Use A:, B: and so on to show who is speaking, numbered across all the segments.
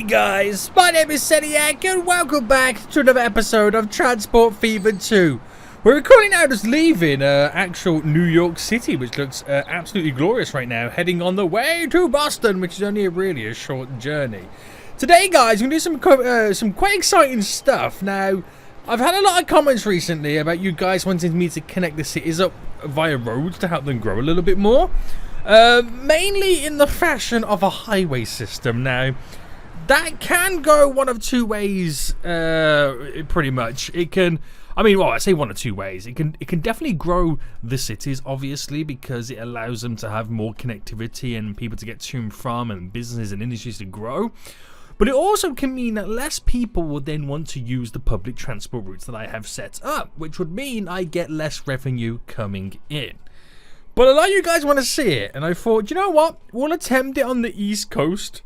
A: guys, my name is Seniac and welcome back to another episode of Transport Fever 2. We're recording now just leaving actual New York City, which looks absolutely glorious right now, heading on the way to Boston, which is only really a short journey. Today guys, we're going to do some quite exciting stuff. Now, I've had a lot of comments recently about you guys wanting me to connect the cities up via roads to help them grow a little bit more. Mainly in the fashion of a highway system. Now, that can go one of two ways, pretty much. It can, I say one of two ways. It can definitely grow the cities, obviously, because it allows them to have more connectivity and people to get to and from, and businesses and industries to grow. But it also can mean that less people will then want to use the public transport routes that I have set up, which would mean I get less revenue coming in. But a lot of you guys want to see it, and I thought, you know what? We'll attempt it on the East Coast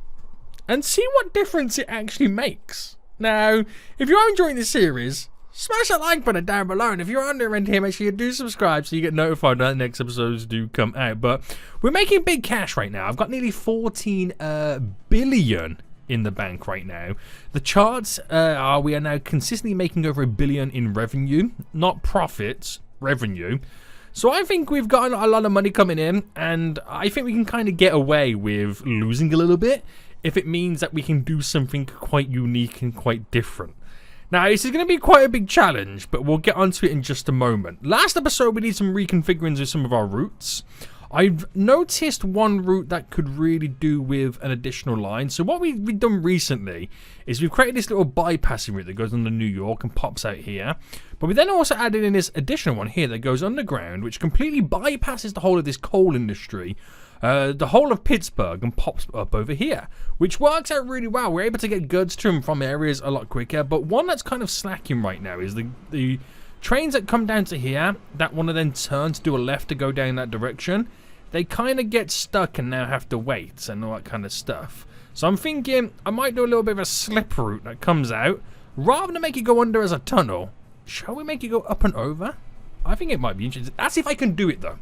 A: and see what difference it actually makes. Now, if you are enjoying this series, smash that like button down below, and if you're on there and here, make sure you do subscribe so you get notified when the next episodes do come out. But we're making big cash right now. I've got nearly 14 billion in the bank right now. The charts are we are now consistently making over $1 billion in revenue, not profits, revenue. So I think we've got a lot of money coming in, and I think we can kind of get away with losing a little bit if it means that we can do something quite unique and quite different. Now, this is going to be quite a big challenge, but we'll get onto it in just a moment. Last episode, we did some reconfigurings of some of our routes. I've noticed one route that could really do with an additional line. So what we've done recently is we've created this little bypassing route that goes under New York and pops out here. But we then also added in this additional one here that goes underground, which completely bypasses the whole of this coal industry, the whole of Pittsburgh, and pops up over here, which works out really well. We're able to get goods to and from areas a lot quicker. But one that's kind of slacking right now is the trains that come down to here that want to then turn to do a left to go down that direction. They kind of get stuck and now have to wait and all that kind of stuff. So I'm thinking I might do a little bit of a slip route that comes out. Rather than make it go under as a tunnel, shall we make it go up and over? I think it might be interesting. That's if I can do it though.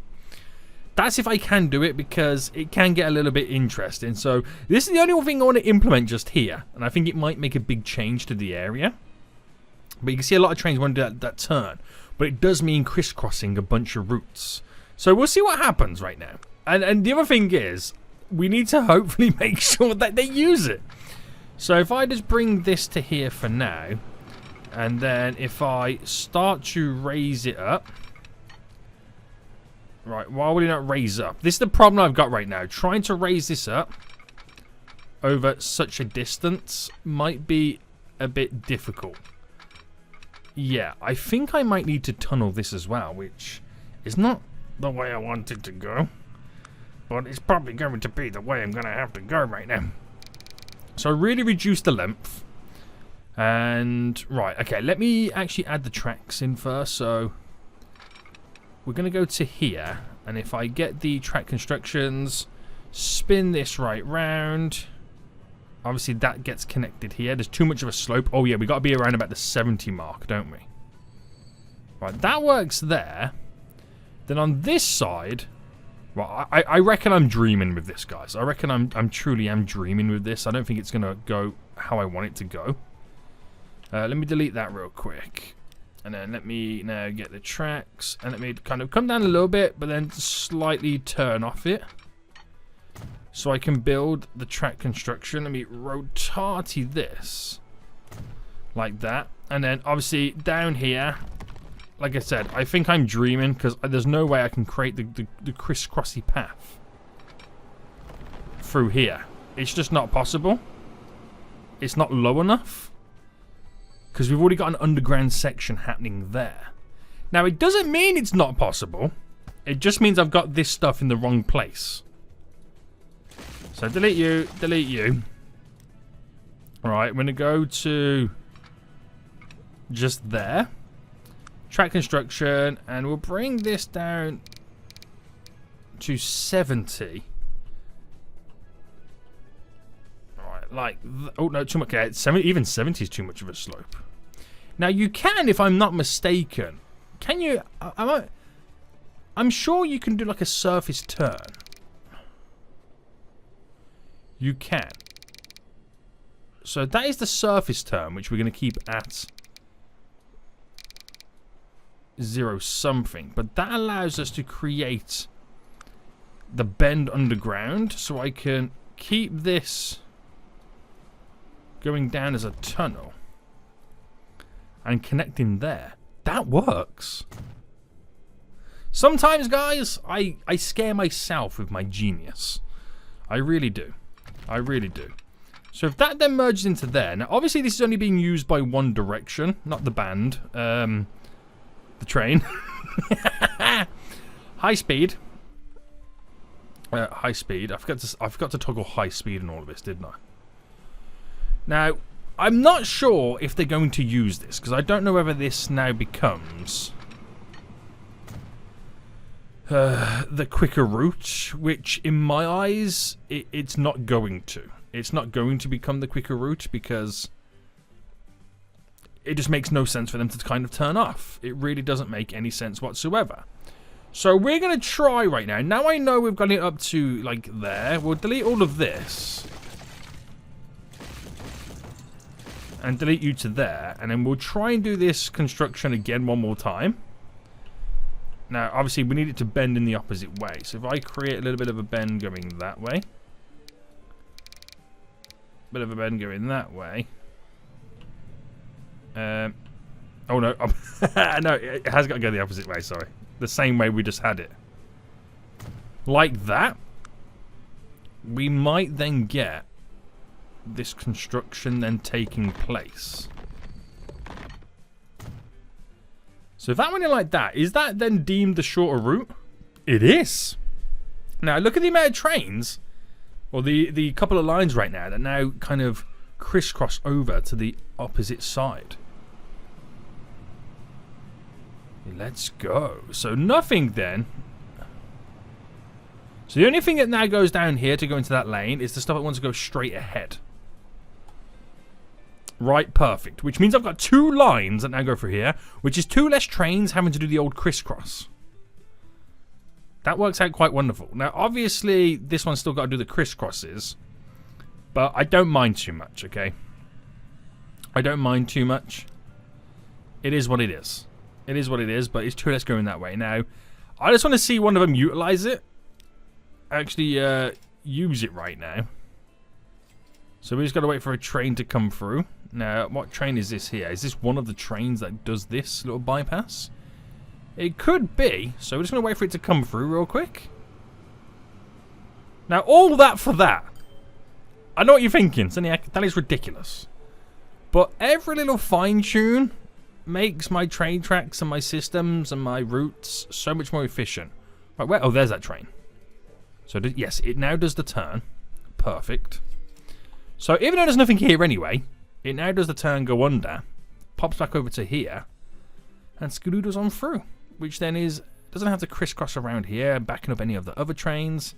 A: That's if I can do it, because it can get a little bit interesting. So this is the only thing I want to implement just here. And I think it might make a big change to the area. But you can see a lot of trains want to do that turn. But it does mean crisscrossing a bunch of routes. So we'll see what happens right now. And the other thing is, we need to hopefully make sure that they use it. So if I just bring this to here for now, and then if I start to raise it up. Right, why would it not raise up? This is the problem I've got right now. Trying to raise this up over such a distance might be a bit difficult. Yeah, I think I might need to tunnel this as well, which is not the way I want it to go, but it's probably going to be the way I'm going to have to go right now. So really reduce the length. And right, okay, let me actually add the tracks in first. So we're going to go to here, and if I get the track constructions, spin this right round, obviously that gets connected here. There's too much of a slope. Oh yeah, we got to be around about the 70 mark, don't we? Right, that works there. Then on this side, well, I reckon I'm dreaming with this, guys. I reckon I'm truly dreaming with this. I don't think it's gonna go how I want it to go. Let me delete that real quick, and then let me now get the tracks, and let me kind of come down a little bit, but then slightly turn off it, so I can build the track construction. Let me rotate this like that, and then obviously down here. Like I said, I think I'm dreaming, because there's no way I can create the crisscrossy path through here. It's just not possible. It's not low enough, because we've already got an underground section happening there. Now, it doesn't mean it's not possible. It just means I've got this stuff in the wrong place. So delete you, delete you. Alright, I'm going to go to just there. Track construction, and we'll bring this down to 70. Alright, like, oh no, too much. Okay, 70, even 70 is too much of a slope. Now you can, if I'm not mistaken, can you? I'm sure you can do like a surface turn. You can. So that is the surface term, which we're going to keep at 0 something. But that allows us to create the bend underground. So I can keep this going down as a tunnel and connecting there. That works. Sometimes, guys, I scare myself with my genius. I really do. I really do. So if that then merges into there. Now, obviously, this is only being used by one direction, not the band. The train. High speed. High speed. I forgot to toggle high speed in all of this, didn't I? Now, I'm not sure if they're going to use this, because I don't know whether this now becomes the quicker route, which in my eyes, it's not going to. It's not going to become the quicker route because it just makes no sense for them to kind of turn off. It really doesn't make any sense whatsoever. So we're going to try right now. Now I know we've got it up to, like, there. We'll delete all of this. And delete you to there. And then we'll try and do this construction again one more time. Now, obviously, we need it to bend in the opposite way. So if I create a little bit of a bend going that way. Bit of a bend going that way. Oh, no. No, it has got to go the opposite way, sorry. The same way we just had it. Like that. We might then get this construction then taking place. So if that went in like that, is that then deemed the shorter route? It is. Now look at the amount of trains, or the couple of lines right now that now kind of crisscross over to the opposite side. Let's go. So nothing then. So the only thing that now goes down here to go into that lane is the stuff that wants to go straight ahead. Right, perfect. Which means I've got 2 lines that now go through here, which is 2 less trains having to do the old crisscross. That works out quite wonderful. Now, obviously, this one's still got to do the crisscrosses, but I don't mind too much, okay? I don't mind too much. It is what it is. It is what it is, but it's 2 less going that way. Now, I just want to see one of them utilize it. Actually, use it right now. So we just got to wait for a train to come through. Now, what train is this here? Is this one of the trains that does this little bypass? It could be. So we're just going to wait for it to come through real quick. Now, all that for that. I know what you're thinking, Seniac. That is ridiculous. But every little fine-tune makes my train tracks and my systems and my routes so much more efficient. Right, where? Oh, there's that train. So, yes, it now does the turn. Perfect. So, even though there's nothing here anyway, it now does the turn, go under, pops back over to here, and scooters on through. Which then doesn't have to crisscross around here, backing up any of the other trains.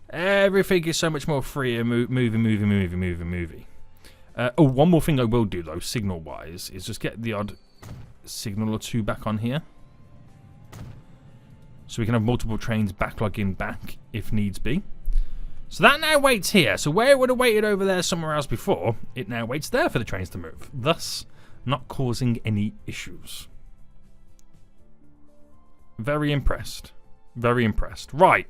A: Everything is so much more free, movie. Oh, one more thing I will do, though, signal-wise, is just get the odd signal or 2 back on here. So we can have multiple trains backlogging back, if needs be. So that now waits here. So where it would have waited over there somewhere else before, it now waits there for the trains to move. Thus, not causing any issues. Very impressed. Very impressed. Right.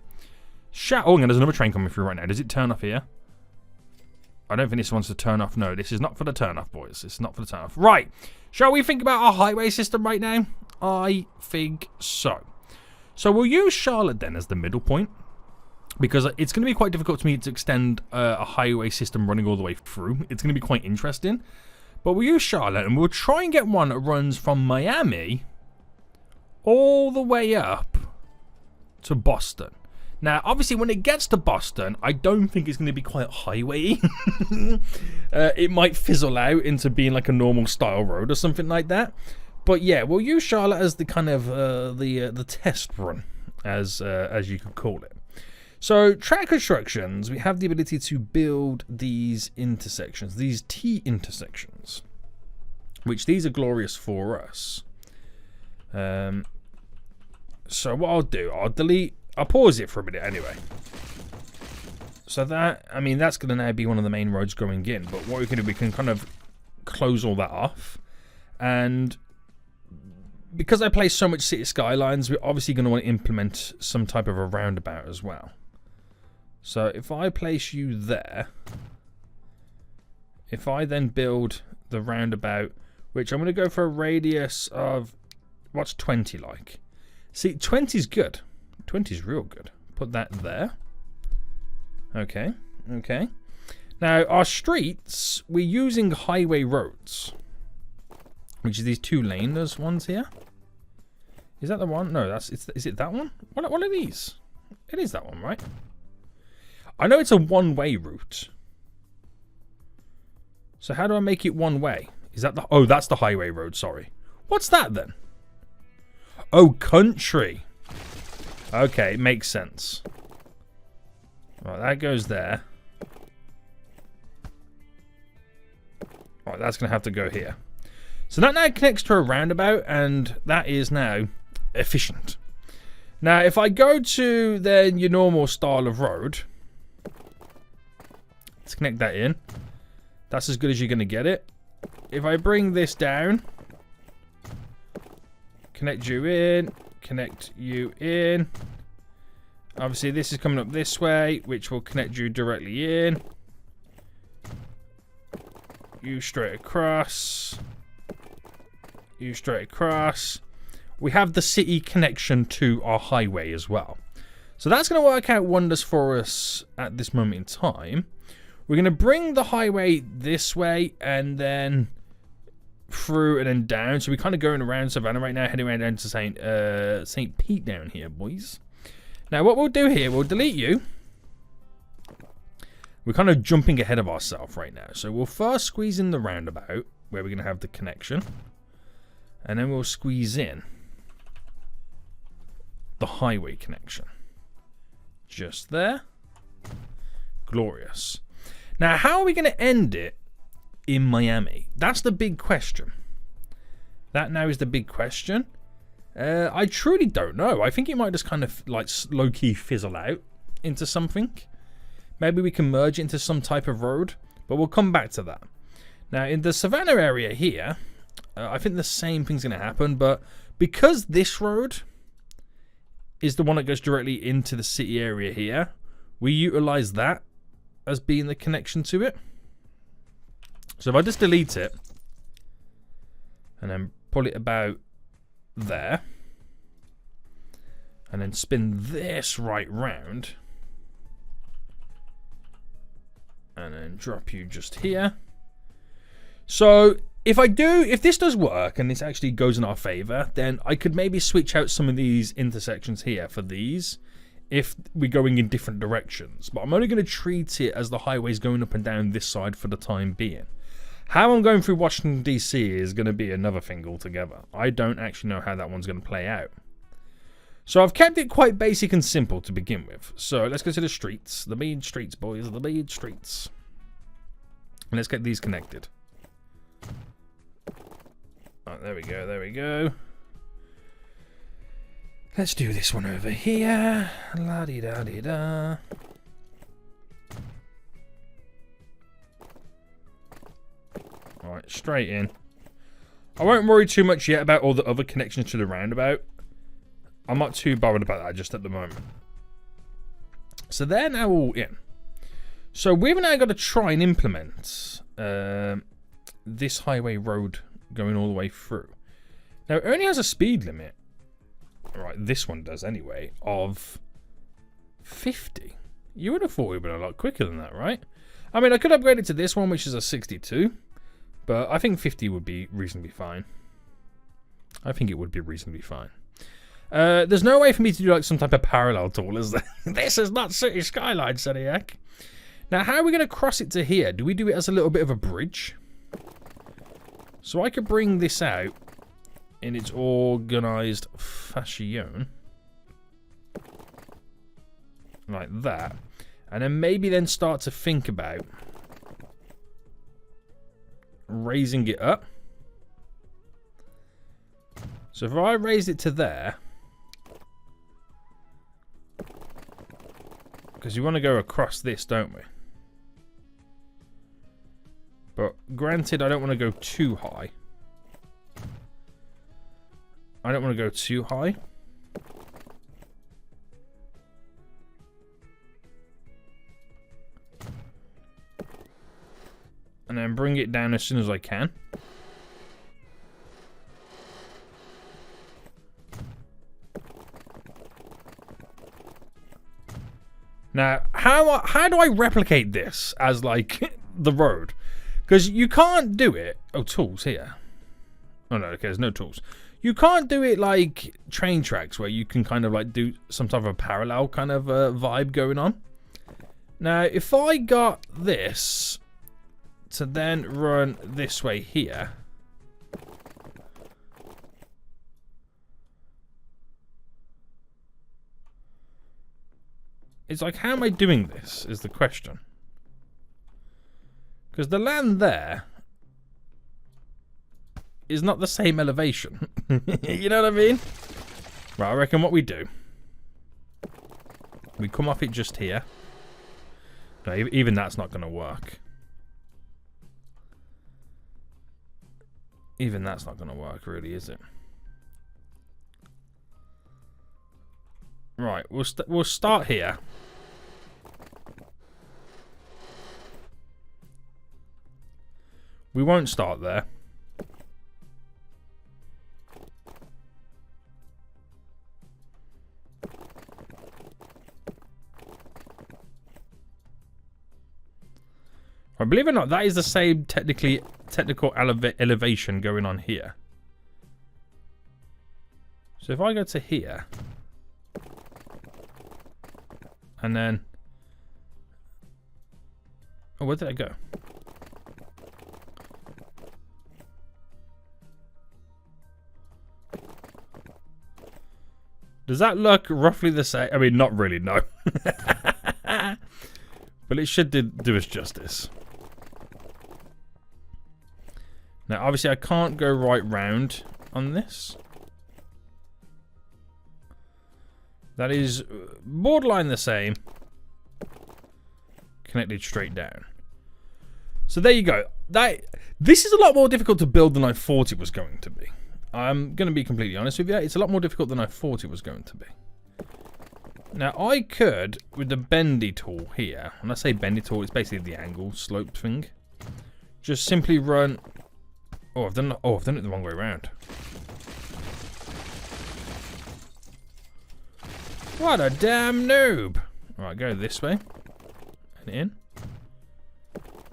A: Oh, and there's another train coming through right now. Does it turn off here? I don't think this wants to turn off. No, this is not for the turn off, boys. It's not for the turn off. Right. Shall we think about our highway system right now? I think so. So we'll use Charlotte then as the middle point. Because it's going to be quite difficult to me to extend a highway system running all the way through. It's going to be quite interesting. But we'll use Charlotte and we'll try and get one that runs from Miami all the way up to Boston. Now, obviously, when it gets to Boston, I don't think it's going to be quite highway-y. It might fizzle out into being like a normal style road or something like that. But yeah, we'll use Charlotte as the kind of the test run, as you could call it. So, track constructions, we have the ability to build these intersections, these T intersections, which these are glorious for us. So what I'll do, I'll pause it for a minute anyway. So that, I mean, that's going to now be one of the main roads going in. But what we can do, we can kind of close all that off. And because I play so much City Skylines, we're obviously going to want to implement some type of a roundabout as well. So if I place you there, if I then build the roundabout, which I'm going to go for a radius of, what's 20 like? See, 20 is good. 20 is real good. Put that there. Okay, okay. Now, our streets, we're using highway roads, which is these 2-laners ones here. Is that the one? No, is it that one? What are these? It is that one, right? I know it's a one-way route. So how do I make it one way? Is that the... Oh, that's the highway road, sorry. What's that then? Oh, country. Okay, it makes sense. Right, that goes there. Right, that's going to have to go here. So that now connects to a roundabout, and that is now efficient. Now, if I go to then your normal style of road, let's connect that in. That's as good as you're going to get it. If I bring this down, connect you in, connect you in. Obviously, this is coming up this way, which will connect you directly in. You straight across. You straight across. We have the city connection to our highway as well. So that's going to work out wonders for us at this moment in time. We're going to bring the highway this way and then through and then down. So we're kind of going around Savannah right now, heading right down to St. Pete down here, boys. Now what we'll do here, we'll delete you. We're kind of jumping ahead of ourselves right now. So we'll first squeeze in the roundabout where we're going to have the connection. And then we'll squeeze in the highway connection. Just there. Glorious. Now, how are we going to end it in Miami? That's the big question. That now is the big question. I truly don't know. I think it might just kind of like low-key fizzle out into something. Maybe we can merge it into some type of road, but we'll come back to that. Now, in the Savannah area here, I think the same thing's going to happen, but because this road is the one that goes directly into the city area here, we utilize that as being the connection to it. So if I just delete it and then pull it about there and then spin this right round and then drop you just here. So if this does work and this actually goes in our favor, then I could maybe switch out some of these intersections here for these if we're going in different directions. But I'm only going to treat it as the highways going up and down this side for the time being. How I'm going through Washington, D.C. is going to be another thing altogether. I don't actually know how that one's going to play out. So I've kept it quite basic and simple to begin with. So let's go to the streets. The main streets, boys. The main streets. And let's get these connected. Oh, there we go. There we go. Let's do this one over here. La-di-da-di-da. Alright, straight in. I won't worry too much yet about all the other connections to the roundabout. I'm not too bothered about that just at the moment. So they're now all in. So we've now got to try and implement this highway road going all the way through. Now it only has a speed limit. Right, this one does anyway, of 50. You would have thought it would have been a lot quicker than that, right? I mean, I could upgrade it to this one, which is a 62. But I think 50 would be reasonably fine. I think it would be reasonably fine. There's no way for me to do like some type of parallel tool, is there? This is not City Skyline, Seniac. Now, how are we going to cross it to here? Do we do it as a little bit of a bridge? So I could bring this out in its organized fashion. Like that. And then maybe then start to think about raising it up. So if I raise it to there, Because you want to go across this, don't we? But granted, I don't want to go too high. I don't want to go too high. And then bring it down as soon as I can. Now, how do I replicate this as, like, the road? Because you can't do it... Oh, tools here. Oh, no, okay, there's no tools. You can't do it like train tracks where you can kind of, like, do some type of a parallel kind of vibe going on. Now, if I got this to then run this way here... It's like, how am I doing this, is the question. Because the land there is not the same elevation. You know what I mean? Right, I reckon what we do. We come off it just here. No, even that's not going to work. Even that's not going to work, really, is it? Right, we'll start here. We won't start there. I believe it or not, that is the same technical elevation going on here. So if I go to here, and then, oh, where did I go? Does that look roughly the same? I mean, not really, no. But it should do us justice. Now, obviously, I can't go right round on this. That is borderline the same. Connected straight down. So there you go. This is a lot more difficult to build than I thought it was going to be. I'm going to be completely honest with you. It's a lot more difficult than I thought it was going to be. Now, I could, with the bendy tool here, when I say bendy tool, it's basically the angle slope thing. Just simply run... Oh, I've done it the wrong way around. What a damn noob! Alright, go this way. And in.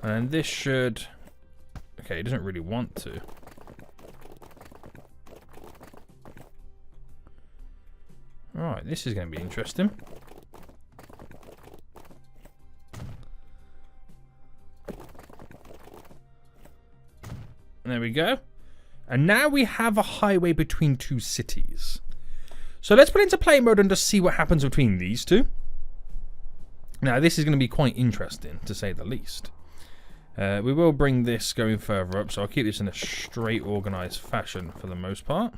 A: And this should... Okay, it doesn't really want to. Alright, this is going to be interesting. There we go. And now we have a highway between two cities. So let's put it into play mode and just see what happens between these two. Now, this is going to be quite interesting, to say the least. We will bring this going further up, so I'll keep this in a straight, organised fashion for the most part.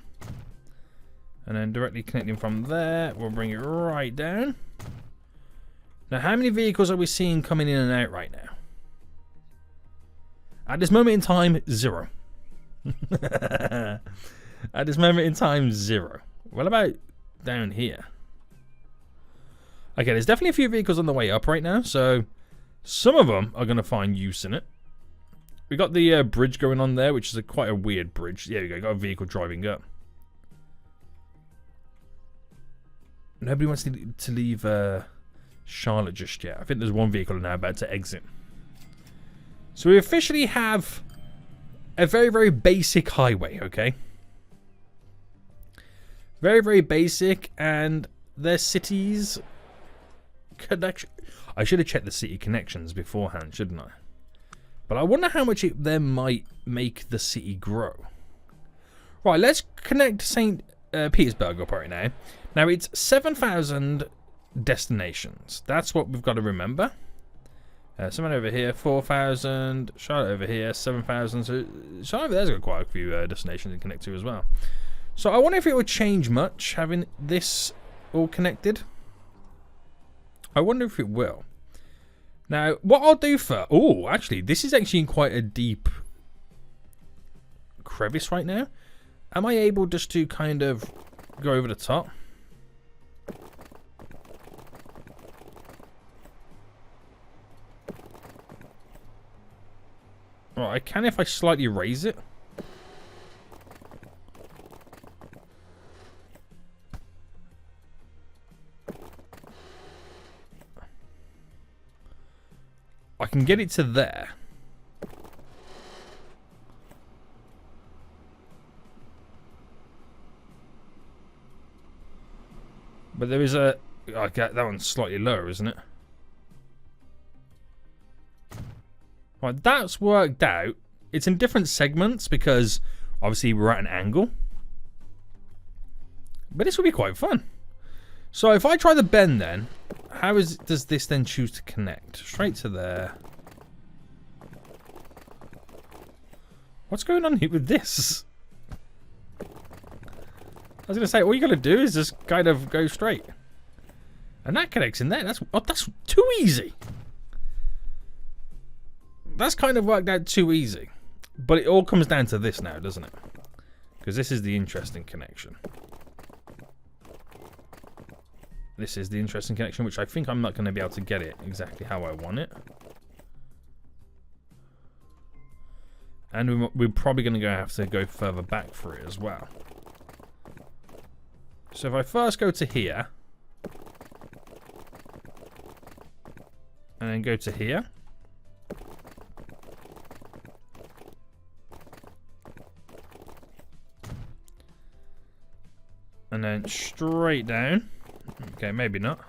A: And then directly connecting from there, we'll bring it right down. Now, how many vehicles are we seeing coming in and out right now? At this moment in time, 0. At this moment in time, 0. What about down here? Okay, there's definitely a few vehicles on the way up right now, so some of them are going to find use in it. We got the bridge going on there, which is quite a weird bridge. Yeah, we got a vehicle driving up. Nobody wants to leave Charlotte just yet. I think there's one vehicle now about to exit. So we officially have a very, very basic highway, okay? Very, very basic, and their cities connection. I should have checked the city connections beforehand, shouldn't I? But I wonder how much it then might make the city grow. Right, let's connect St. Petersburg up right now. Now, it's 7,000 destinations. That's what we've got to remember. Someone over here, 4,000. Charlotte over here, 7,000. So Charlotte over there's got quite a few destinations to connect to as well. So I wonder if it would change much having this all connected. I wonder if it will. Now, what I'll do for... Oh, actually, this is actually in quite a deep crevice right now. Am I able just to kind of go over the top? Oh, I can if I slightly raise it. I can get it to there. But there is a... I get that one's slightly lower, isn't it? Right, that's worked out. It's in different segments because obviously we're at an angle. But this will be quite fun. So if I try the bend then, how does this then choose to connect? Straight to there. What's going on here with this? I was going to say, all you got to do is just kind of go straight. And that connects in there. That's too easy. That's kind of worked out too easy. But it all comes down to this now, doesn't it? Because this is the interesting connection. This is the interesting connection, which I think I'm not going to be able to get it exactly how I want it. And we're probably going to have to go further back for it as well. So if I first go to here, and then go to here, and then straight down. Okay, maybe not.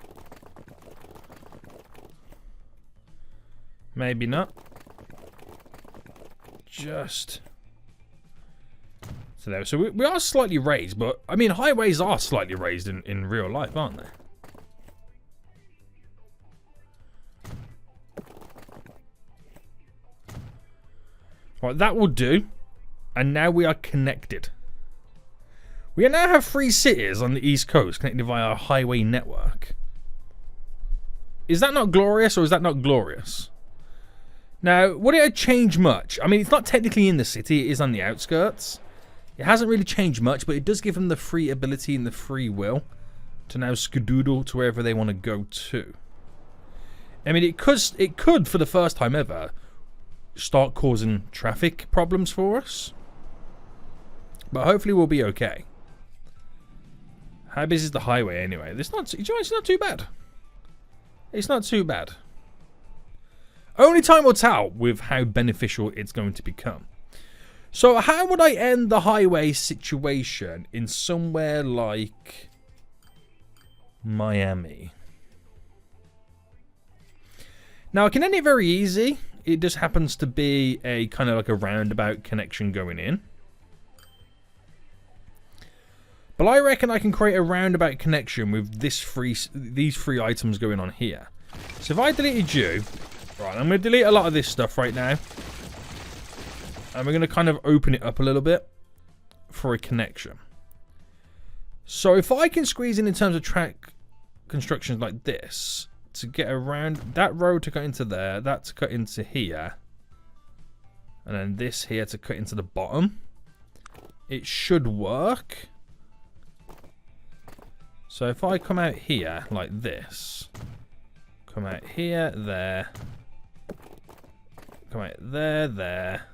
A: Maybe not. Just so there. So we are slightly raised, but I mean highways are slightly raised in real life, aren't they? Right, that will do. And now we are connected. We now have 3 cities on the East Coast connected via a highway network. Is that not glorious, or is that not glorious? Now, would it change much? I mean, it's not technically in the city, it is on the outskirts. It hasn't really changed much, but it does give them the free ability and the free will to now skedoodle to wherever they want to go to. I mean, it could, for the first time ever, start causing traffic problems for us. But hopefully we'll be okay. How busy is the highway anyway? It's not too bad. It's not too bad. Only time will tell with how beneficial it's going to become. So how would I end the highway situation in somewhere like Miami? Now I can end it very easy. It just happens to be a kind of like a roundabout connection going in. But I reckon I can create a roundabout connection with these three items going on here. So if I deleted you, right, I'm going to delete a lot of this stuff right now. And we're going to kind of open it up a little bit for a connection. So if I can squeeze in terms of track constructions like this, to get around that road to cut into there, that to cut into here, and then this here to cut into the bottom, it should work. So if I come out here like this, come out here, there, come out there, there,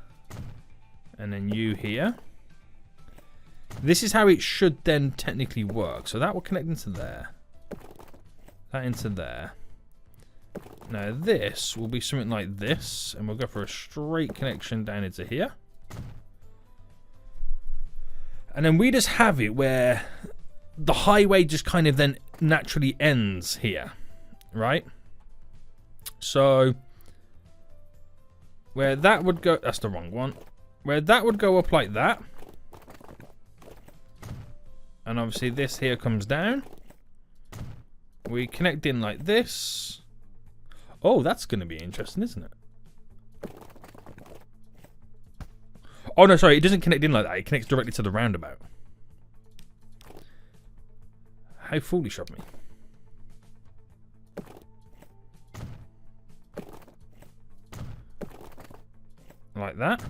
A: and then you here. This is how it should then technically work. So that will connect into there, that into there. Now this will be something like this, and we'll go for a straight connection down into here. And then we just have it where the highway just kind of then naturally ends here, right? So where that would go, that's the wrong one. Where that would go up like that. And obviously this here comes down. We connect in like this. Oh, that's going to be interesting, isn't it? Oh, no, sorry. It doesn't connect in like that. It connects directly to the roundabout. How foolish of me. Like that.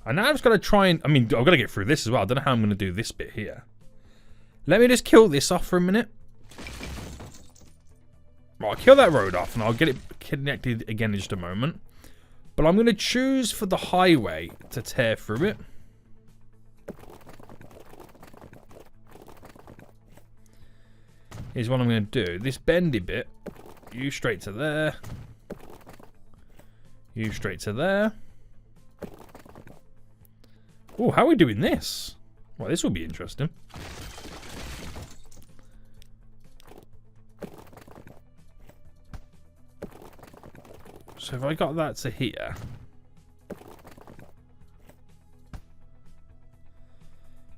A: And now I've just got to try and... I mean, I've got to get through this as well. I don't know how I'm going to do this bit here. Let me just kill this off for a minute. Right, I'll kill that road off and I'll get it connected again in just a moment. But I'm going to choose for the highway to tear through it. Here's what I'm going to do. This bendy bit, you straight to there. You straight to there. Oh, how are we doing this? Well, this will be interesting. So if I got that to here.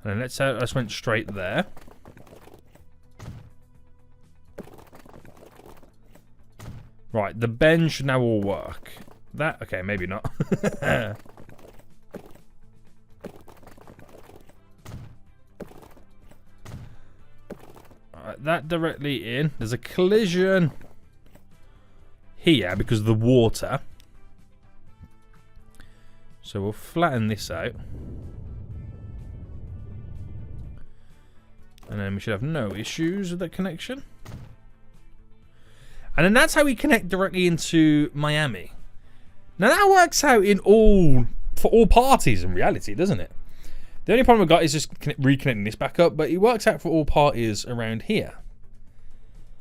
A: And then let's say I just went straight there. Right, the bend should now all work. That, okay, maybe not. Alright, that directly in. There's a collision here because of the water. So we'll flatten this out. And then we should have no issues with that connection. And then that's how we connect directly into Miami. Now that works out for all parties in reality, doesn't it? The only problem I've got is just reconnecting this back up, but it works out for all parties around here.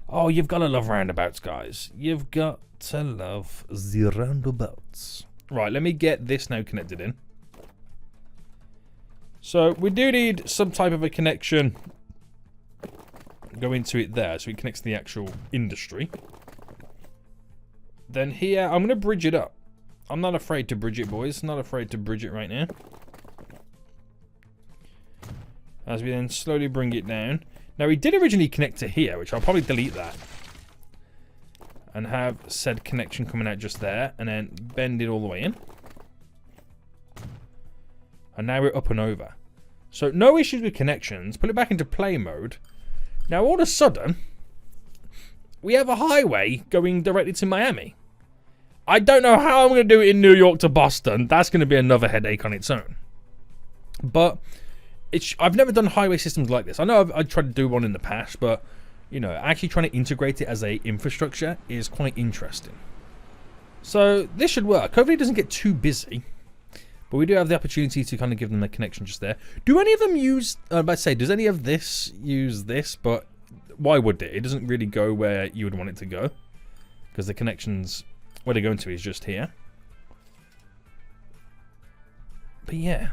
A: Oh, you've got to love roundabouts, guys. You've got to love the roundabouts. Right, let me get this now connected in. So we do need some type of a connection go into it there, so it connects to the actual industry. Then here, I'm going to bridge it up. I'm not afraid to bridge it, boys. Not afraid to bridge it right now. As we then slowly bring it down. Now, we did originally connect to here, which I'll probably delete that. And have said connection coming out just there. And then bend it all the way in. And now we're up and over. So, no issues with connections. Put it back into play mode. Now, all of a sudden, we have a highway going directly to Miami. I don't know how I'm going to do it in New York to Boston. That's going to be another headache on its own. But I've never done highway systems like this. I know I've tried to do one in the past, but, you know, actually trying to integrate it as a infrastructure is quite interesting. So, this should work. Hopefully it doesn't get too busy. But we do have the opportunity to kind of give them a connection just there. Do any of them use... let's say, does any of this use this? But why would it? It doesn't really go where you would want it to go. Because the connections... where they're going to is just here. But yeah.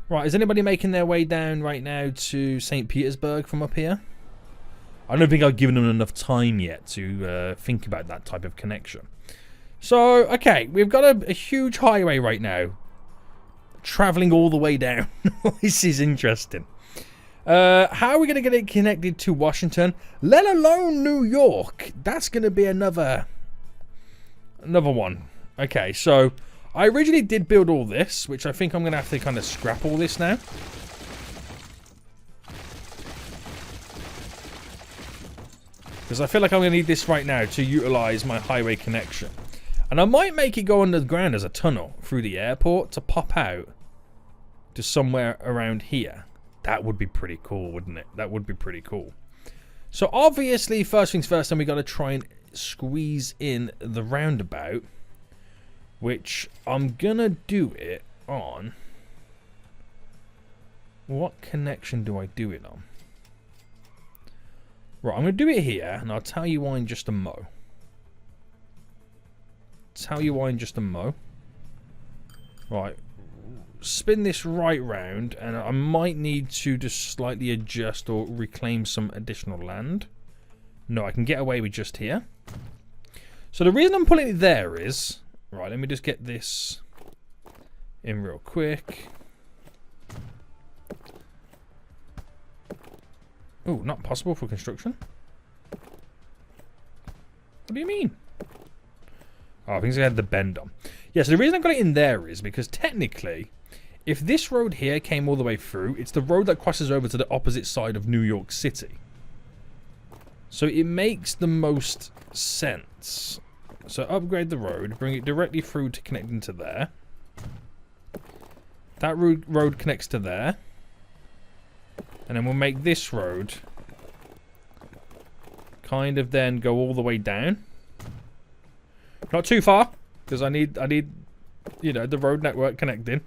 A: Right, is anybody making their way down right now to St. Petersburg from up here? I don't think I've given them enough time yet to think about that type of connection. So, okay, we've got a huge highway right now. Travelling all the way down. This is interesting. How are we going to get it connected to Washington? Let alone New York. That's going to be another one. Okay, so I originally did build all this, which I think I'm going to have to kind of scrap all this now. Because I feel like I'm going to need this right now to utilise my highway connection. And I might make it go underground as a tunnel through the airport to pop out to somewhere around here. That would be pretty cool, wouldn't it? That would be pretty cool. So obviously, first things first, then we got to try and squeeze in the roundabout, which I'm going to do it on... What connection do I do it on? Right, I'm going to do it here, and I'll tell you why in just a mo. Right, spin this right round, and I might need to just slightly adjust or reclaim some additional land. No, I can get away with just here. So the reason I'm putting it there is... Right, let me just get this in real quick. Oh, not possible for construction? What do you mean? Oh, I think I had the bend on. Yeah, so the reason I got it in there is because technically, if this road here came all the way through, it's the road that crosses over to the opposite side of New York City. So it makes the most sense So upgrade the road, bring it directly through to connect into there. That road connects to there. And then we'll make this road kind of then go all the way down. Not too far, because I need, you know, the road network connecting.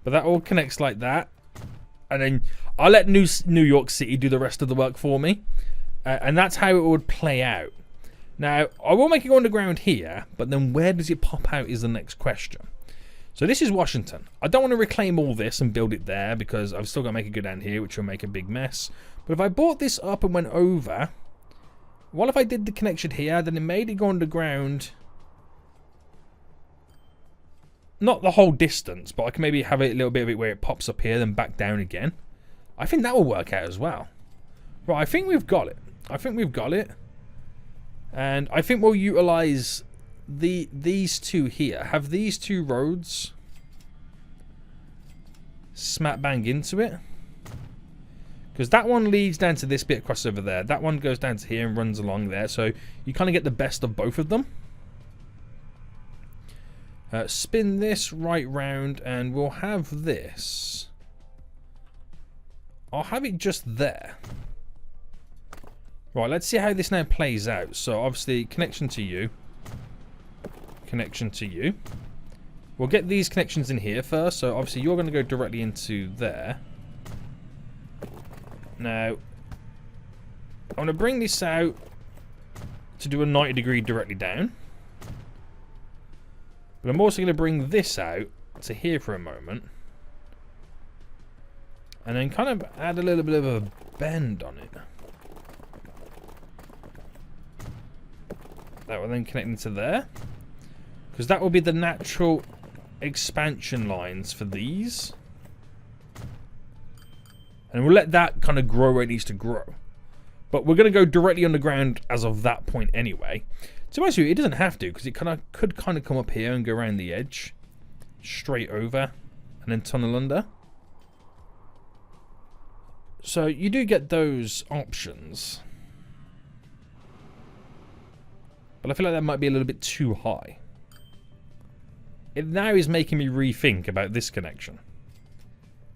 A: But that all connects like that. And then I'll let New York City do the rest of the work for me. And that's how it would play out. Now, I will make it go underground here, but then where does it pop out is the next question. So this is Washington. I don't want to reclaim all this and build it there because I've still got to make it go down here, which will make a big mess. But if I brought this up and went over, what if I did the connection here, then it made it go underground? Not the whole distance, but I can maybe have a little bit of it where it pops up here, then back down again. I think that will work out as well. Right, I think we've got it. I think we've got it. And I think we'll utilize these two here. Have these two roads smack bang into it. Because that one leads down to this bit across over there. That one goes down to here and runs along there. So you kind of get the best of both of them. Spin this right round and we'll have this. I'll have it just there. Right, let's see how this now plays out. So obviously connection to you. Connection to you. We'll get these connections in here first. So obviously you're going to go directly into there. Now, I'm going to bring this out to do a 90 degree directly down. But I'm also going to bring this out to here for a moment. And then kind of add a little bit of a bend on it. That will then connect into there. Because that will be the natural expansion lines for these. And we'll let that kind of grow where it needs to grow. But we're going to go directly underground as of that point anyway. To be honest with you, it doesn't have to, because it could kind of come up here and go around the edge. Straight over. And then tunnel under. So you do get those options. But I feel like that might be a little bit too high. It now is making me rethink about this connection.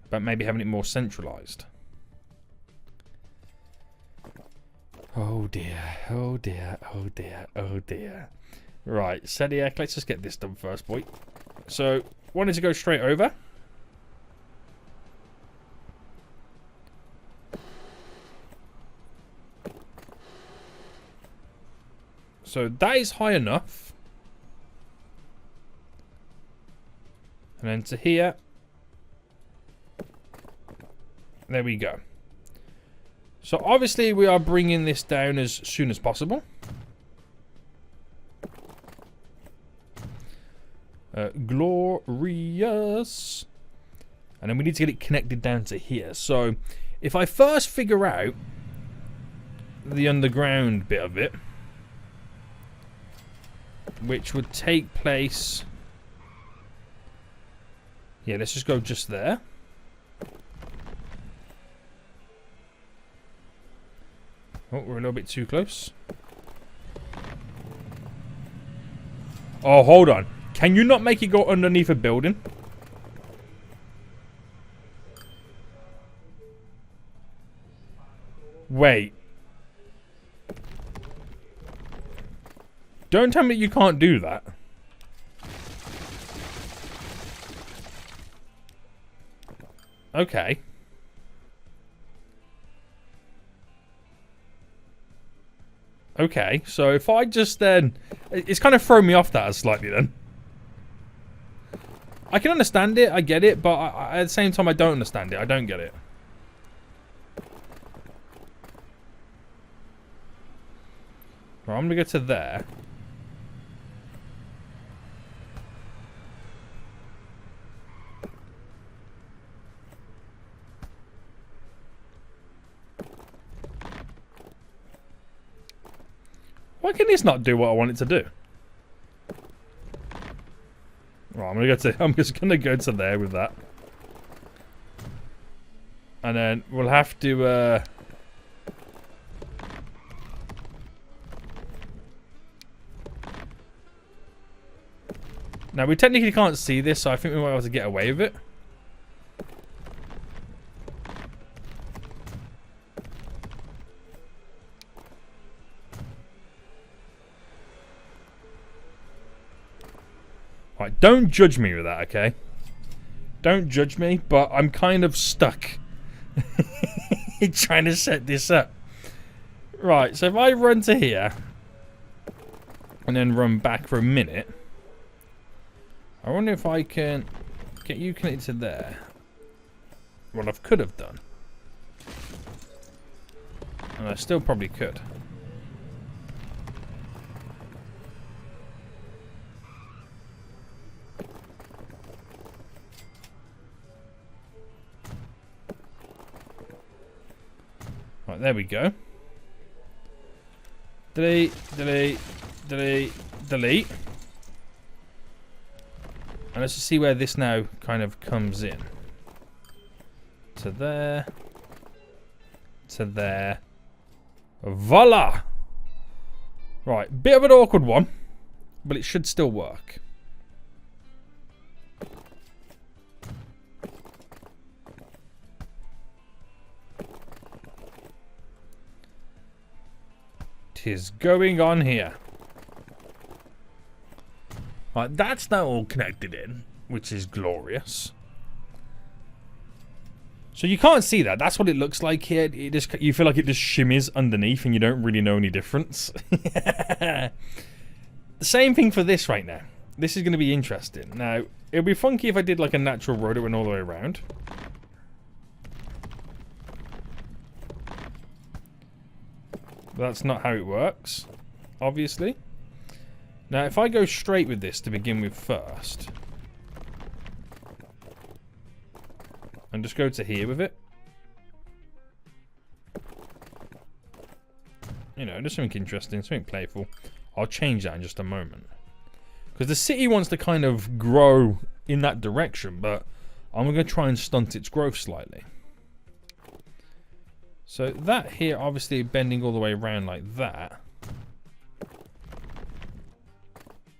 A: About maybe having it more centralized. Oh dear, oh dear, oh dear, oh dear. Right, Sediak, let's just get this done first, boy. So, wanted to go straight over. So that is high enough. And then to here. There we go. So obviously we are bringing this down as soon as possible. Glorious. And then we need to get it connected down to here. So if I first figure out the underground bit of it, which would take place... Yeah, let's just go just there. Oh, we're a little bit too close. Oh, hold on. Can you not make it go underneath a building? Wait. Don't tell me you can't do that. Okay. Okay, so if I just then... It's kind of thrown me off that slightly then. I can understand it, I get it, but at the same time I don't understand it. I don't get it. Right, I'm going to go to there. Why can this not do what I want it to do? Right, I'm just gonna go to there with that. And then we'll have to Now, we technically can't see this, so I think we might be able to get away with it. Right, don't judge me with that, okay? Don't judge me, but I'm kind of stuck trying to set this up. Right, so if I run to here and then run back for a minute, I wonder if I can get you connected to there. Well, I could have done. And I still probably could. Right, there we go. Delete, delete, delete, delete. And let's just see where this now kind of comes in. To there. To there. Voila! Right, bit of an awkward one, but it should still work. Is going on here. Right, that's now all connected in, which is glorious. So you can't see that. That's what it looks like here. It just, you feel like it just shimmies underneath and you don't really know any difference. The same thing for this right now. This is going to be interesting. Now, it would be funky if I did like a natural road that went all the way around. That's not how it works, obviously. Now, if I go straight with this to begin with first, and just go to here with it, you know, just something interesting, something playful. I'll change that in just a moment. Because the city wants to kind of grow in that direction, but I'm going to try and stunt its growth slightly. So that here, obviously bending all the way around like that.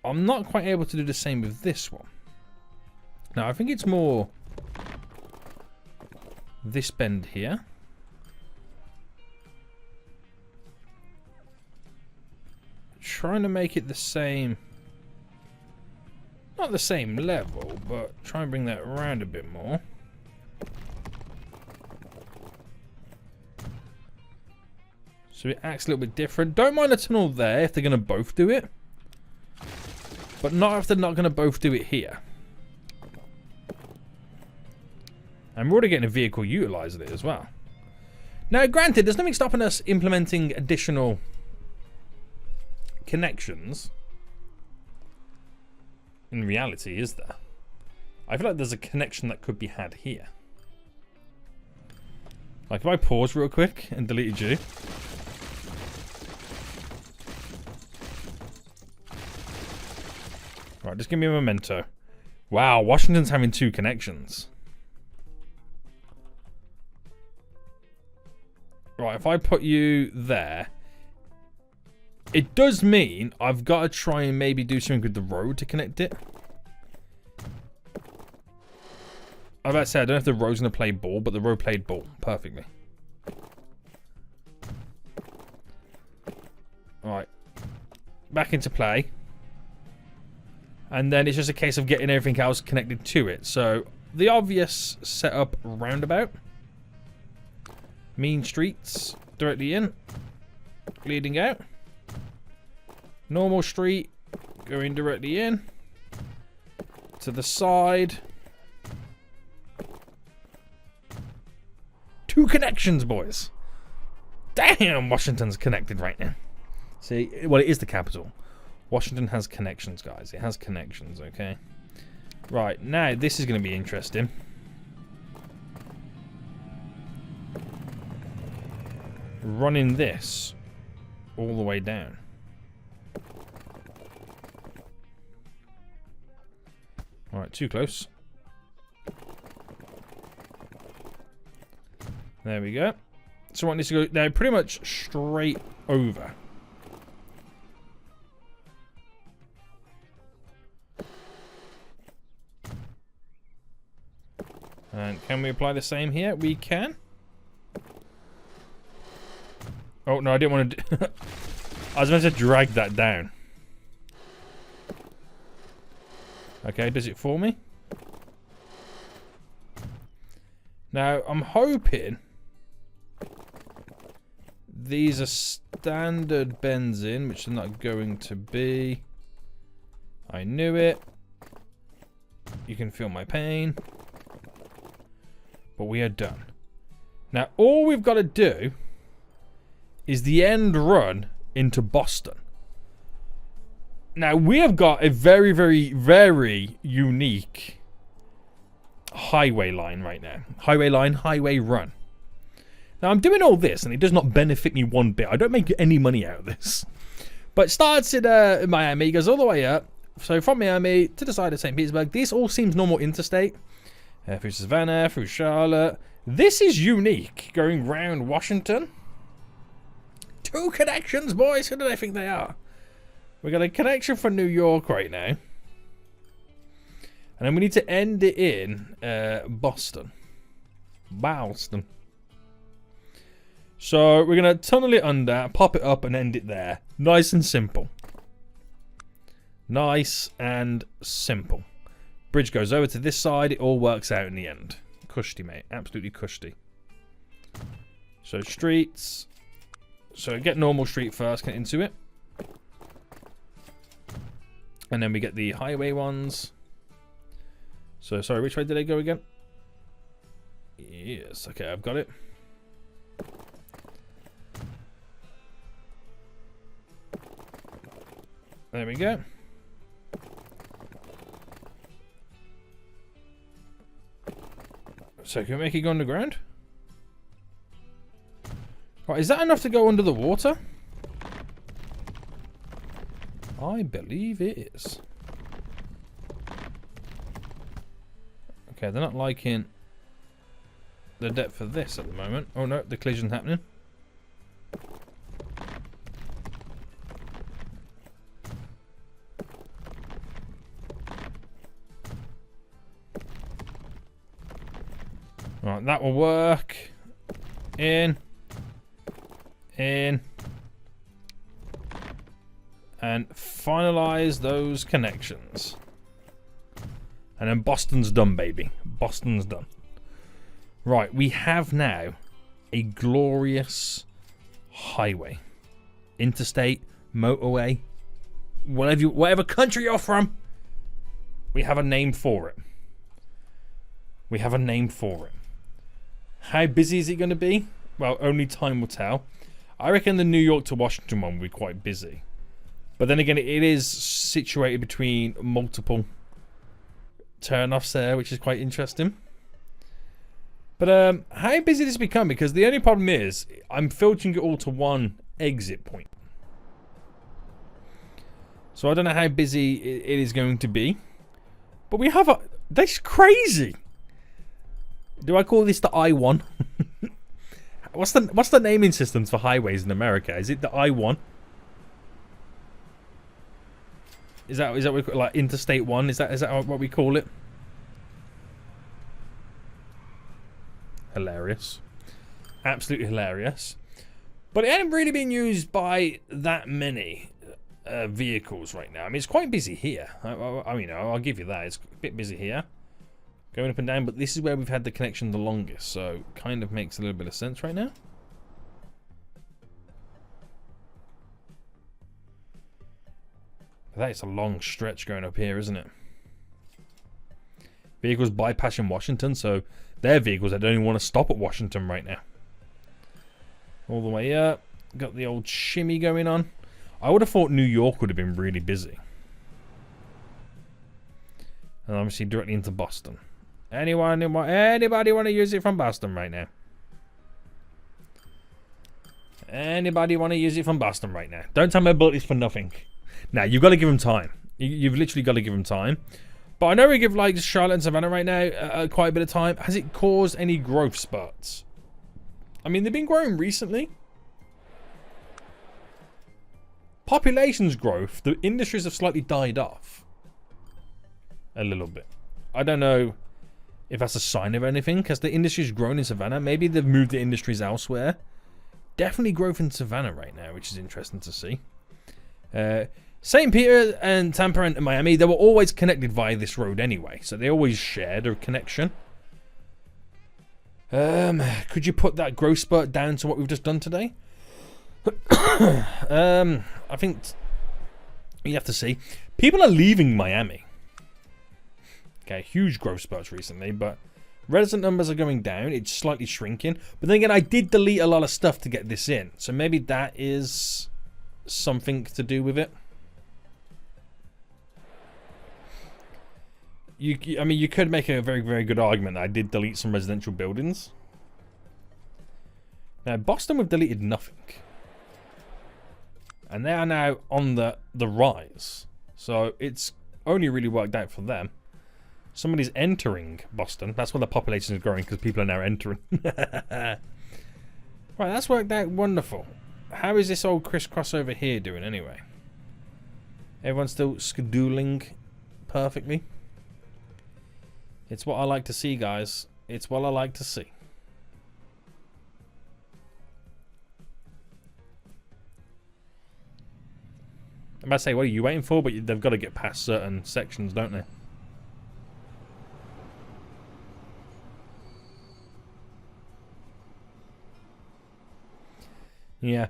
A: I'm not quite able to do the same with this one. Now, I think it's more this bend here. Trying to make it the same, not the same level, but try and bring that around a bit more. So it acts a little bit different. Don't mind the tunnel there if they're going to both do it. But not if they're not going to both do it here. And we're already getting a vehicle utilising it as well. Now, granted, there's nothing stopping us implementing additional connections. In reality, is there? I feel like there's a connection that could be had here. Like, if I pause real quick and deleted you. Right, just give me a memento. Wow, Washington's having 2 connections. Right, if I put you there, it does mean I've got to try and maybe do something with the road to connect it. I was about to say, I don't know if the road's going to play ball, but the road played ball perfectly. Right. Back into play. And then it's just a case of getting everything else connected to it. So, the obvious setup roundabout. Mean streets directly in. Leading out. Normal street going directly in. To the side. 2 connections, boys. Damn, Washington's connected right now. See, well, it is the capital. Washington has connections, guys. It has connections, okay? Right, now this is going to be interesting. Running this all the way down. Alright, too close. There we go. So I want this to go now pretty much straight over. And can we apply the same here? We can. Oh, no, I didn't want to... I was meant to drag that down. Okay, does it for me? Now, I'm hoping these are standard benzene, which they're not going to be. I knew it. You can feel my pain. But we are done. Now, all we've got to do is the end run into Boston. Now, we have got a very, very, very unique highway line right now. Highway line, highway run. Now, I'm doing all this, and it does not benefit me one bit. I don't make any money out of this. But it starts in Miami, goes all the way up. So, from Miami to the side of St. Petersburg, this all seems normal interstate. Through Savannah, through Charlotte. This is unique, going round Washington. 2 connections, boys. Who do they think they are? We got a connection for New York right now. And then we need to end it in Boston. Boston. So we're going to tunnel it under, pop it up and end it there. Nice and simple. Nice and simple. Bridge goes over to this side. It all works out in the end. Cushy, mate. Absolutely cushy. So streets. So get normal street first, get into it. And then we get the highway ones. So, sorry, which way did I go again? Yes, okay, I've got it. There we go. So, can we make it go underground? Right, is that enough to go under the water? I believe it is. Okay, they're not liking the depth of this at the moment. Oh no, the collision's happening. Right, that will work. In. And finalize those connections. And then Boston's done, baby. Boston's done. Right, we have now a glorious highway. Interstate, motorway, whatever country you're from, we have a name for it. We have a name for it. How busy is it going to be? Well, only time will tell. I reckon the New York to Washington one will be quite busy. But then again, it is situated between multiple turnoffs there, which is quite interesting. But how busy does it become? Because the only problem is, I'm filtering it all to one exit point. So I don't know how busy it is going to be. But we have a... That's crazy! Do I call this the I-1? What's the naming systems for highways in America? Is it the I-1? Is that what we call, like Interstate 1? Is that what we call it? Hilarious. Absolutely hilarious. But it hasn't really been used by that many vehicles right now. I mean, it's quite busy here. I mean, I'll give you that. It's a bit busy here. Going up and down, but this is where we've had the connection the longest, so kind of makes a little bit of sense right now. That is a long stretch going up here, isn't it? Vehicles bypassing Washington, so they're vehicles that don't even want to stop at Washington right now. All the way up. Got the old shimmy going on. I would have thought New York would have been really busy. And obviously directly into Boston. Anybody want to use it from Boston right now? Anybody want to use it from Boston right now? Don't tell me about this for nothing. Now, you've got to give them time. You've literally got to give them time. But I know we give like Charlotte and Savannah right now quite a bit of time. Has it caused any growth spurts? I mean, they've been growing recently. Population's growth, the industries have slightly died off. A little bit. I don't know If that's a sign of anything, because the industry's grown in Savannah. Maybe they've moved the industries elsewhere. Definitely growth in Savannah right now, which is interesting to see. St. Peter and Tampa and Miami, they were always connected via this road anyway, so they always shared a connection. Could you put that growth spurt down to what we've just done today? I think you have to see. People are leaving Miami. Okay, huge growth spurts recently, but resident numbers are going down. It's slightly shrinking. But then again, I did delete a lot of stuff to get this in, so maybe that is something to do with it. I mean, you could make a very, very good argument that I did delete some residential buildings. Now, Boston, we've deleted nothing. And they are now on the rise. So, it's only really worked out for them. Somebody's entering Boston. That's why the population is growing, because people are now entering. Right, that's worked out wonderful. How is this old crisscross over here doing anyway? Everyone's still scheduling perfectly. It's what I like to see, guys. It's what I like to see. I'm about to say, what are you waiting for? But they've got to get past certain sections, don't they? Yeah.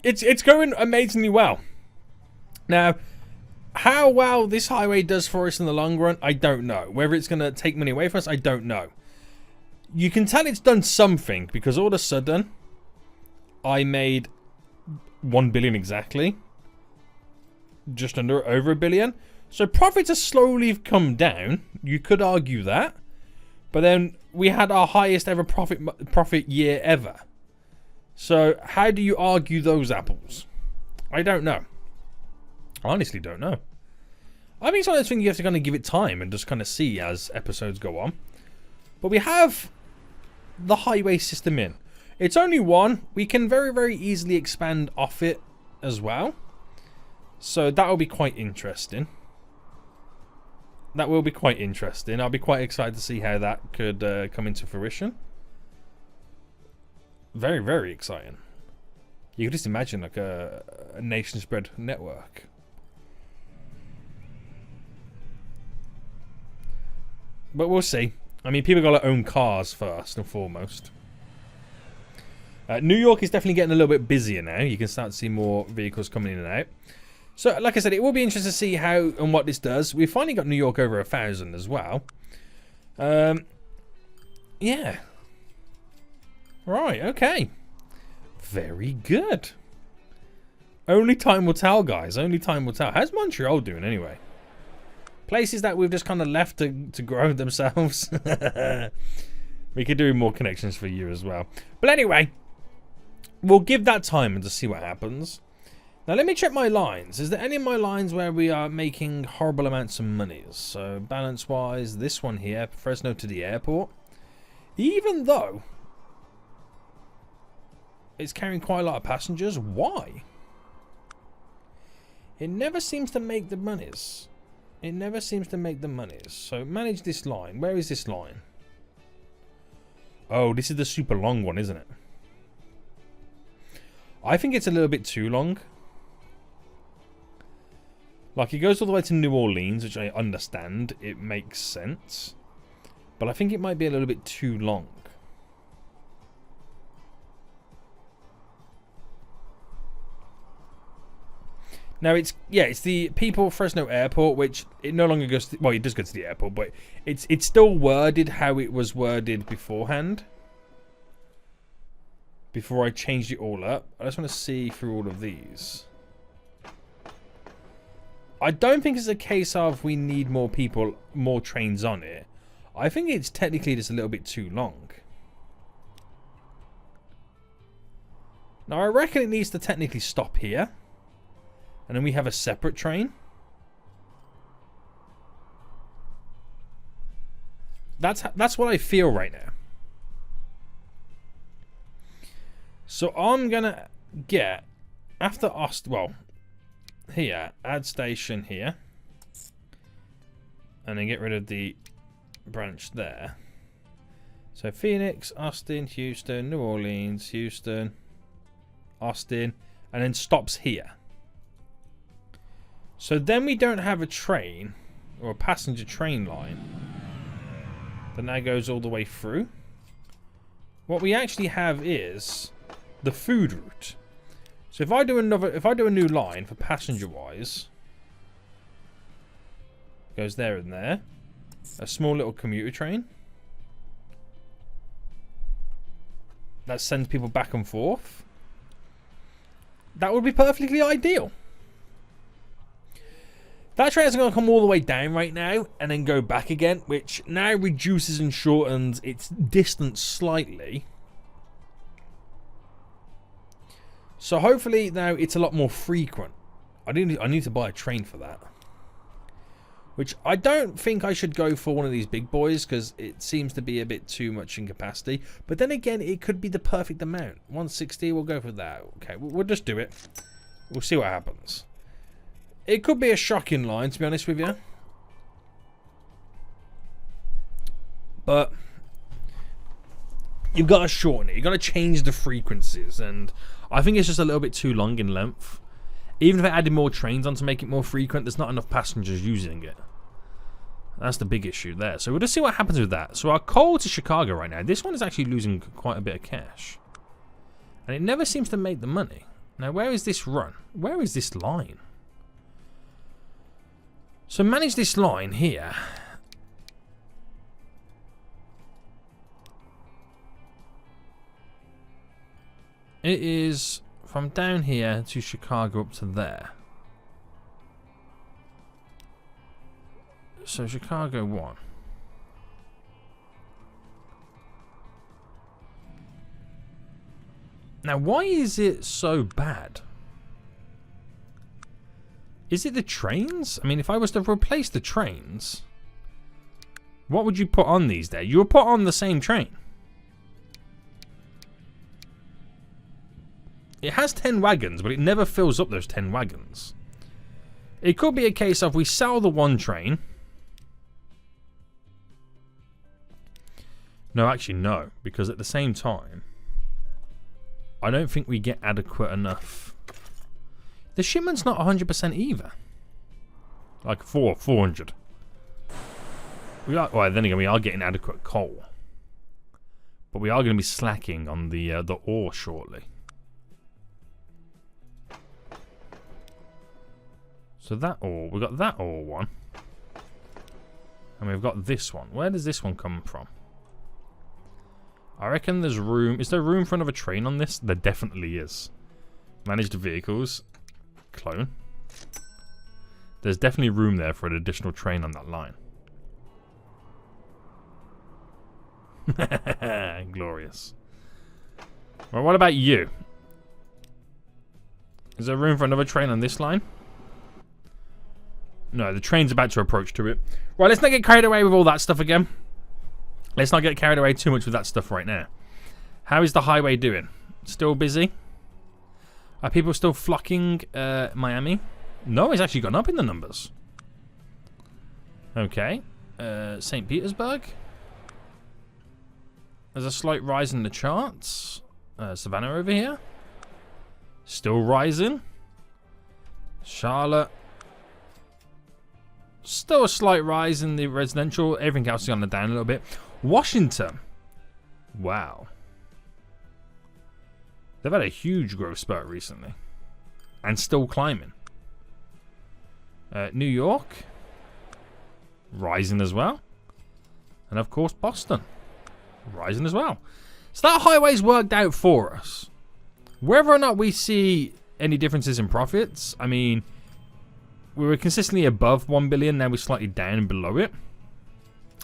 A: It's going amazingly well. Now, how well this highway does for us in the long run, I don't know. Whether it's going to take money away from us, I don't know. You can tell it's done something, because all of a sudden, I made 1 billion exactly. Just over a billion. So profits have slowly come down. You could argue that. But then we had our highest ever profit year ever. So how do you argue those apples? I don't know. I honestly don't know. I think it's one of those things you have to kind of give it time and just kind of see as episodes go on. But we have the highway system in. It's only one. We can very, very easily expand off it as well. So that will be quite interesting. That will be quite interesting. I'll be quite excited to see how that could come into fruition. Very, very exciting. You could just imagine like a nation spread network. But we'll see. I mean, people got to own cars first and foremost. New York is definitely getting a little bit busier now. You can start to see more vehicles coming in and out. So, like I said, it will be interesting to see how and what this does. We've finally got New York over 1,000 as well. Yeah. Right, okay. Very good. Only time will tell, guys. Only time will tell. How's Montreal doing anyway? Places that we've just kind of left to grow themselves. We could do more connections for you as well. But anyway, we'll give that time and just see what happens. Now let me check my lines. Is there any of my lines where we are making horrible amounts of money? So balance-wise, this one here, Fresno to the airport. Even though it's carrying quite a lot of passengers, why? It never seems to make the monies. It never seems to make the monies. So manage this line. Where is this line? Oh, this is the super long one, isn't it? I think it's a little bit too long. Like, it goes all the way to New Orleans, which I understand. It makes sense. But I think it might be a little bit too long. Now, it's the People Fresno Airport, which it no longer goes to, well, it does go to the airport, but it's still worded how it was worded beforehand. Before I changed it all up. I just want to see through all of these. I don't think it's a case of we need more people, more trains on it. I think it's technically just a little bit too long. Now, I reckon it needs to technically stop here. And then we have a separate train. That's what I feel right now. So I'm gonna get after well, here, add station here. And then get rid of the branch there. So Phoenix, Austin, Houston, New Orleans, Houston, Austin, and then stops here. So then we don't have a train or a passenger train line that now goes all the way through. What we actually have is the food route. So if I do a new line for passenger wise, goes there and there, a small little commuter train that sends people back and forth. That would be perfectly ideal. That train isn't going to come all the way down right now and then go back again, which now reduces and shortens its distance slightly. So hopefully now it's a lot more frequent. I need to buy a train for that. Which I don't think I should go for one of these big boys because it seems to be a bit too much in capacity. But then again, it could be the perfect amount. 160, we'll go for that. Okay, we'll just do it. We'll see what happens. It could be a shocking line, to be honest with you. But you've got to shorten it. You've got to change the frequencies. And I think it's just a little bit too long in length. Even if I added more trains on to make it more frequent, there's not enough passengers using it. That's the big issue there. So we'll just see what happens with that. So our coal to Chicago right now. This one is actually losing quite a bit of cash. And it never seems to make the money. Now, where is this run? Where is this line? So manage this line here. It is from down here to Chicago up to there. So Chicago 1. Now, why is it so bad? Is it the trains? I mean, if I was to replace the trains, what would you put on these there? You would put on the same train. It has 10 wagons, but it never fills up those 10 wagons. It could be a case of we sell the one train. No, actually no, because at the same time, I don't think we get adequate enough. The shipment's not 100% either. Like 400. We are, well, then again, we are getting adequate coal. But we are going to be slacking on the ore shortly. So that ore, we've got that ore one. And we've got this one. Where does this one come from? I reckon there's room. Is there room for another train on this? There definitely is. Managed vehicles. Clone. There's definitely room there for an additional train on that line. Glorious. Well, what about you? Is there room for another train on this line? No, the train's about to approach to it. Right, let's not get carried away with all that stuff again. Let's not get carried away too much with that stuff right now. How is the highway doing? Still busy? Are people still flocking Miami? No, it's actually gone up in the numbers. Okay. St. Petersburg. There's a slight rise in the charts. Savannah over here. Still rising. Charlotte. Still a slight rise in the residential. Everything else is on the down a little bit. Washington. Wow. They've had a huge growth spurt recently. And still climbing. New York. Rising as well. And of course Boston. Rising as well. So that highway's worked out for us. Whether or not we see any differences in profits, I mean, we were consistently above 1 billion, now we're slightly down below it.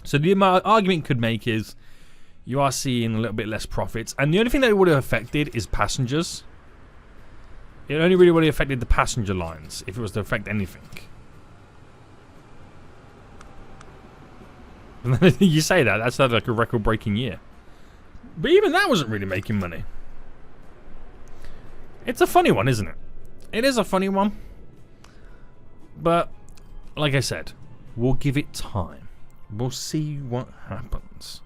A: So the argument could make is you are seeing a little bit less profits, and the only thing that it would have affected is passengers. It only really would have affected the passenger lines if it was to affect anything. And then you say that, that sounds like a record-breaking year. But even that wasn't really making money. It's a funny one, isn't it? It is a funny one. But, like I said, we'll give it time. We'll see what happens.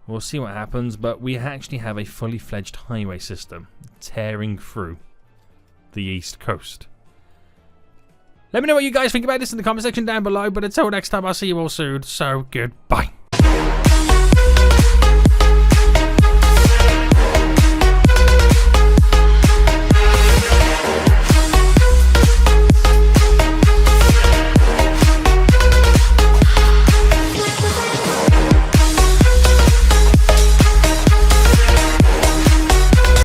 A: We'll see what happens, but we actually have a fully fledged highway system tearing through the East Coast. Let me know what you guys think about this in the comment section down below, but until next time, I'll see you all soon, so goodbye.